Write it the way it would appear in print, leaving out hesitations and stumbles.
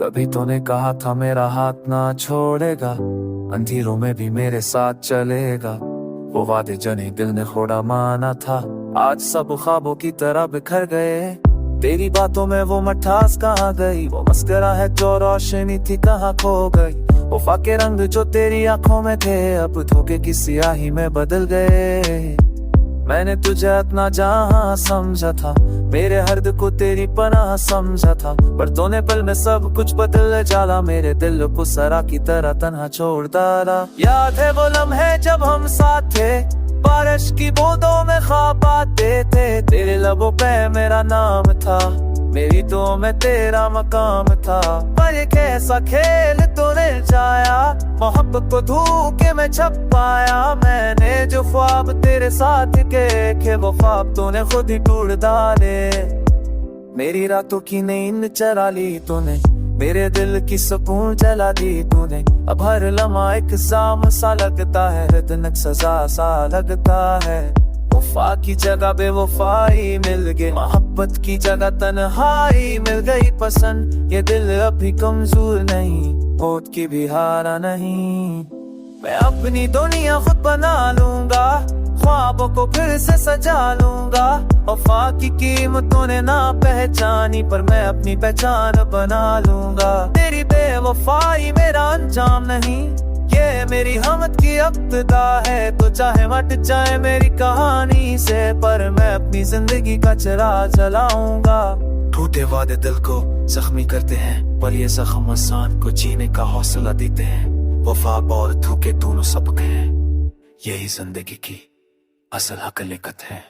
कभी तूने कहा था मेरा हाथ ना छोड़ेगा, अंधेरों में भी मेरे साथ चलेगा। वो वादे जने दिल ने थोड़ा माना था, आज सब ख्वाबों की तरह बिखर गए। तेरी बातों में वो मिठास कहाँ गई, वो मस्करा है जो रोशनी थी कहाँ खो गई। वफा के रंग जो तेरी आंखों में थे अब धोखे की स्याही में बदल गए। मैंने तुझे इतना जहां समझा था, मेरे हर्द को तेरी पनाह समझा था, पर तूने पल में सब कुछ बदल डाला। मेरे दिल को सरा की तरह तन्हा छोड़ डाला। याद है वो लम्हे जब हम साथ थे, बारिश की बूंदों में ख्वाब आते थे। तेरे लबों पे मेरा नाम था, मेरी दुआ में तेरा मकाम था। पर ये कैसा खेल तूने जाया, मोहब्बत को धोखे में छप पाया। मैंने जो ख्वाब तेरे साथ के वो ख्वाब तूने खुद ही टूट डाले। मेरी रातों की नींद चरा ली तूने, मेरे दिल की सुकून जला दी तूने। अब हर लम्हा एक जाम सा लगता है, हर दिन एक सजा सा लगता है। वफा की जगह बेवफाई मिल गई, मोहब्बत की जगह तन्हाई मिल गई पसंद। ये दिल अभी कमजोर नहीं, मौत की भी हारा नहीं। मैं अपनी दुनिया खुद बना लूंगा, ख्वाबों को फिर से सजा लूंगा। वफा की कीमत तूने ना पहचानी, पर मैं अपनी पहचान बना लूंगा। तेरी बेवफाई मेरा अंजाम नहीं, ये मेरी हमत की इब्तिदा है। तो चाहे मट जाए मेरी कहानी से, पर मैं अपनी जिंदगी का चिराग जलाऊंगा। टूटे वादे दिल को जख्मी करते हैं, पर ये जख्म इंसान को जीने का हौसला देते हैं। वफा और धोखे दोनों सबक हैं, यही जिंदगी की असल हकीकत है।